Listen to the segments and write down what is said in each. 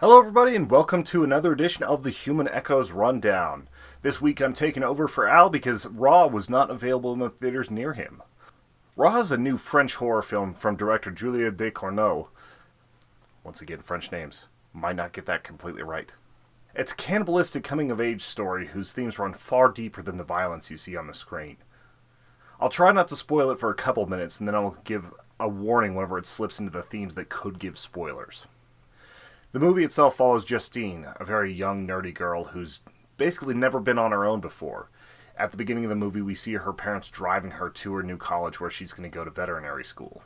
Hello, everybody, and welcome to another edition of the Human Echoes Rundown. This week I'm taking over for Al because Raw was not available in the theaters near him. Raw is a new French horror film from director Julia Ducournau. Once again, French names. Might not get that completely right. It's a cannibalistic coming-of-age story whose themes run far deeper than the violence you see on the screen. I'll try not to spoil it for a couple minutes, and then I'll give a warning whenever it slips into the themes that could give spoilers. The movie itself follows Justine, a very young, nerdy girl who's basically never been on her own before. At the beginning of the movie, we see her parents driving her to her new college where she's going to go to veterinary school.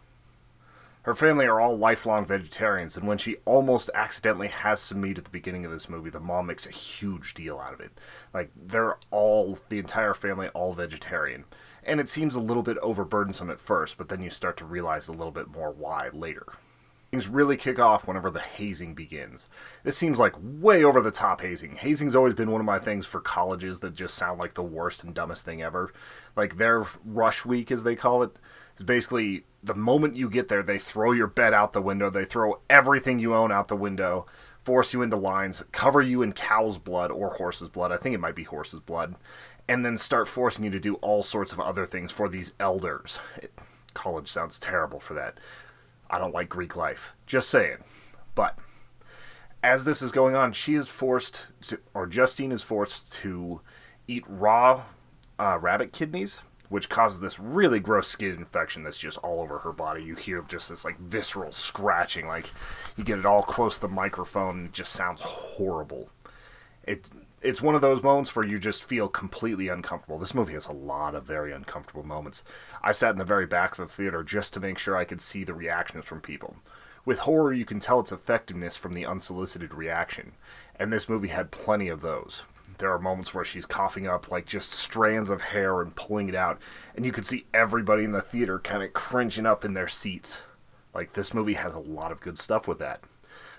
Her family are all lifelong vegetarians, and when she almost accidentally has some meat at the beginning of this movie, the mom makes a huge deal out of it. Like, the entire family, all vegetarian. And it seems a little bit overburdensome at first, but then you start to realize a little bit more why later. Things really kick off whenever the hazing begins. This seems like way over the top hazing. Hazing's always been one of my things for colleges that just sound like the worst and dumbest thing ever. Like their rush week, as they call it, is basically the moment you get there, they throw your bed out the window, they throw everything you own out the window, force you into lines, cover you in cow's blood or horse's blood. I think it might be horse's blood. And then start forcing you to do all sorts of other things for these elders. College sounds terrible for that. I don't like Greek life. Just saying. But as this is going on, Justine is forced to eat raw rabbit kidneys, which causes this really gross skin infection that's just all over her body. You hear just this like visceral scratching, like you get it all close to the microphone, and it just sounds horrible. It's one of those moments where you just feel completely uncomfortable. This movie has a lot of very uncomfortable moments. I sat in the very back of the theater just to make sure I could see the reactions from people. With horror, you can tell its effectiveness from the unsolicited reaction, and this movie had plenty of those. There are moments where she's coughing up like just strands of hair and pulling it out, and you could see everybody in the theater kind of cringing up in their seats. Like, this movie has a lot of good stuff with that.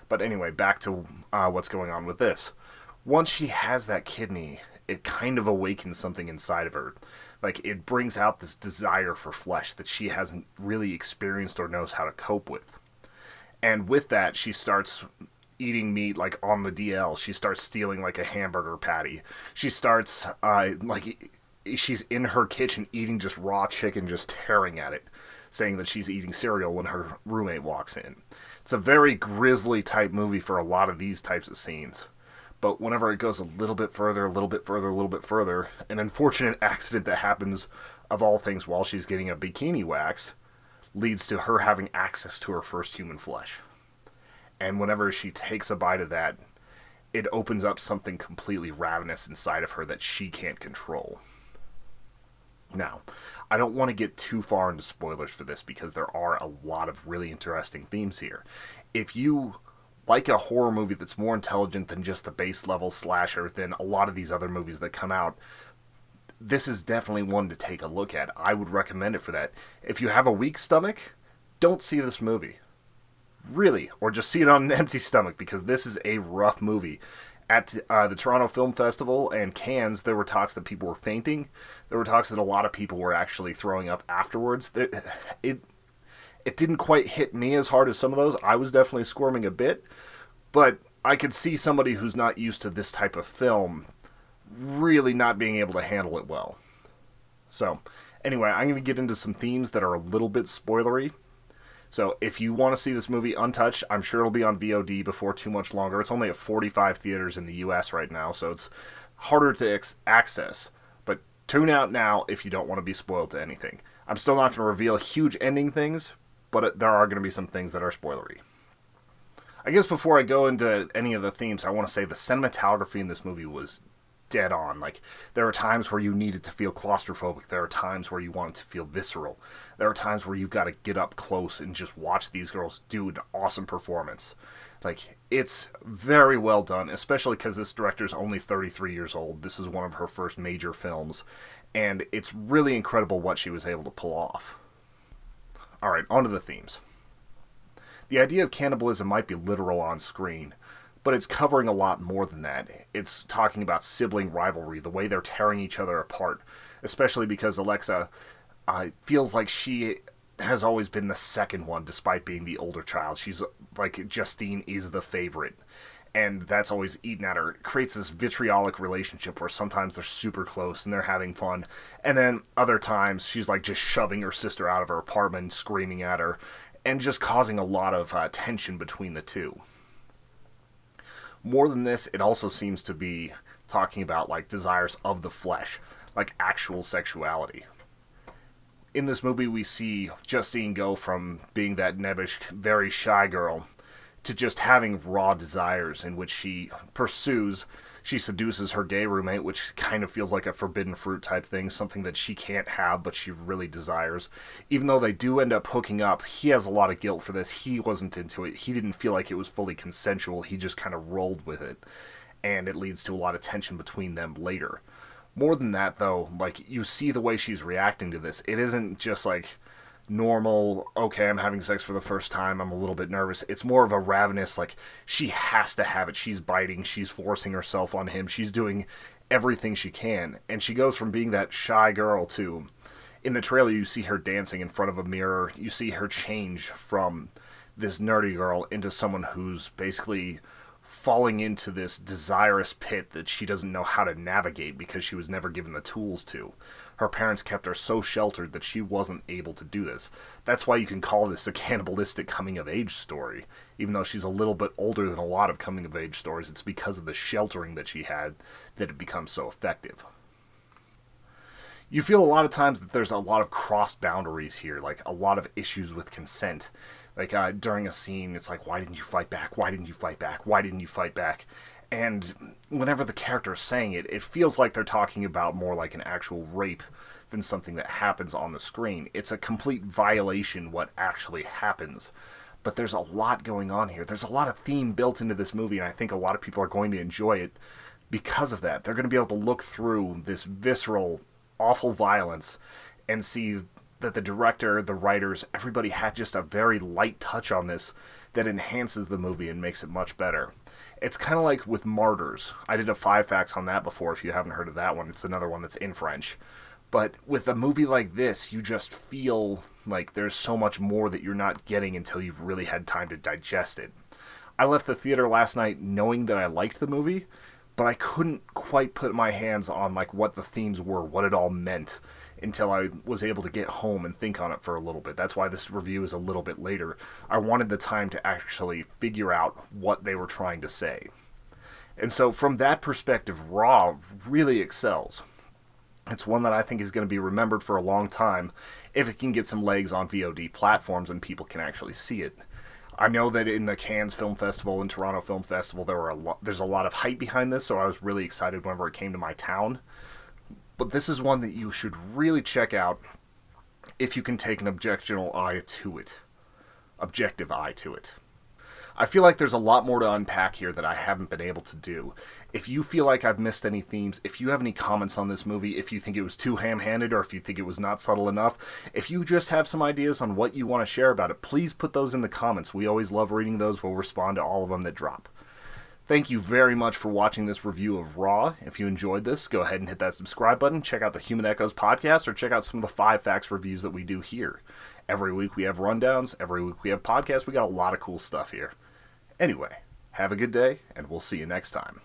But anyway, back to what's going on with this. Once she has that kidney, it kind of awakens something inside of her. Like, it brings out this desire for flesh that she hasn't really experienced or knows how to cope with. And with that, she starts eating meat, like, on the DL. She starts stealing, like, a hamburger patty. She starts, she's in her kitchen eating just raw chicken, just tearing at it, saying that she's eating cereal when her roommate walks in. It's a very grisly type movie for a lot of these types of scenes. But whenever it goes a little bit further, an unfortunate accident that happens, of all things, while she's getting a bikini wax, leads to her having access to her first human flesh. And whenever she takes a bite of that, it opens up something completely ravenous inside of her that she can't control. Now, I don't want to get too far into spoilers for this because there are a lot of really interesting themes here. If you like a horror movie that's more intelligent than just the base level slasher than a lot of these other movies that come out, this is definitely one to take a look at. I would recommend it for that. If you have a weak stomach, don't see this movie. Really. Or just see it on an empty stomach, because this is a rough movie. At the Toronto Film Festival and Cannes, there were talks that people were fainting. There were talks that a lot of people were actually throwing up afterwards. It didn't quite hit me as hard as some of those. I was definitely squirming a bit, but I could see somebody who's not used to this type of film really not being able to handle it well. So, anyway, I'm going to get into some themes that are a little bit spoilery. So, if you want to see this movie untouched, I'm sure it'll be on VOD before too much longer. It's only at 45 theaters in the US right now, so it's harder to access. But tune out now if you don't want to be spoiled to anything. I'm still not going to reveal huge ending things, but there are going to be some things that are spoilery. I guess before I go into any of the themes, I want to say the cinematography in this movie was dead on. Like, there are times where you needed to feel claustrophobic. There are times where you wanted to feel visceral. There are times where you've got to get up close and just watch these girls do an awesome performance. Like, it's very well done, especially because this director's only 33 years old. This is one of her first major films, and it's really incredible what she was able to pull off. Alright, on to the themes. The idea of cannibalism might be literal on screen, but it's covering a lot more than that. It's talking about sibling rivalry, the way they're tearing each other apart, especially because Alexa feels like she has always been the second one, despite being the older child. She's like, Justine is the favorite. and that's always eating at her. It creates this vitriolic relationship where sometimes they're super close and they're having fun, and then other times she's like just shoving her sister out of her apartment, screaming at her, and just causing a lot of tension between the two. More than this, it also seems to be talking about like desires of the flesh, like actual sexuality. In this movie, we see Justine go from being that nebbish, very shy girl to just having raw desires in which she pursues. She seduces her gay roommate, which kind of feels like a forbidden fruit type thing, something that she can't have, but she really desires. Even though they do end up hooking up, he has a lot of guilt for this. He wasn't into it. He didn't feel like it was fully consensual. He just kind of rolled with it. And it leads to a lot of tension between them later. More than that, though, like, you see the way she's reacting to this. It isn't just like normal, okay, I'm having sex for the first time, I'm a little bit nervous. It's more of a ravenous, like, she has to have it. She's biting, she's forcing herself on him, she's doing everything she can. And she goes from being that shy girl to, in the trailer, you see her dancing in front of a mirror. You see her change from this nerdy girl into someone who's basically falling into this desirous pit that she doesn't know how to navigate because she was never given the tools to. Her parents kept her so sheltered that she wasn't able to do this. That's why you can call this a cannibalistic coming-of-age story. Even though she's a little bit older than a lot of coming-of-age stories, it's because of the sheltering that she had that it becomes so effective. You feel a lot of times that there's a lot of crossed boundaries here, like a lot of issues with consent. Like, during a scene, it's like, why didn't you fight back? Why didn't you fight back? Why didn't you fight back? And whenever the character is saying it, it feels like they're talking about more like an actual rape than something that happens on the screen. It's a complete violation what actually happens. But there's a lot going on here. There's a lot of theme built into this movie, and I think a lot of people are going to enjoy it because of that. They're going to be able to look through this visceral, awful violence and see that the director, the writers, everybody had just a very light touch on this that enhances the movie and makes it much better. It's kind of like with Martyrs. I did a 5 facts on that before. If you haven't heard of that one, it's another one that's in French. But with a movie like this, you just feel like there's so much more that you're not getting until you've really had time to digest it. I left the theater last night knowing that I liked the movie, but I couldn't quite put my hands on like what the themes were, what it all meant, until I was able to get home and think on it for a little bit. That's why this review is a little bit later. I wanted the time to actually figure out what they were trying to say. And so from that perspective, Raw really excels. It's one that I think is going to be remembered for a long time if it can get some legs on VOD platforms and people can actually see it. I know that in the Cannes Film Festival and Toronto Film Festival there's a lot of hype behind this, so I was really excited whenever it came to my town. But this is one that you should really check out if you can take an objective eye to it. I feel like there's a lot more to unpack here that I haven't been able to do. If you feel like I've missed any themes, if you have any comments on this movie, if you think it was too ham-handed or if you think it was not subtle enough, if you just have some ideas on what you want to share about it, please put those in the comments. We always love reading those. We'll respond to all of them that drop. Thank you very much for watching this review of Raw. If you enjoyed this, go ahead and hit that subscribe button. Check out the Human Echoes podcast or check out some of the 5 facts reviews that we do here. Every week we have rundowns. Every week we have podcasts. We got a lot of cool stuff here. Anyway, have a good day, and we'll see you next time.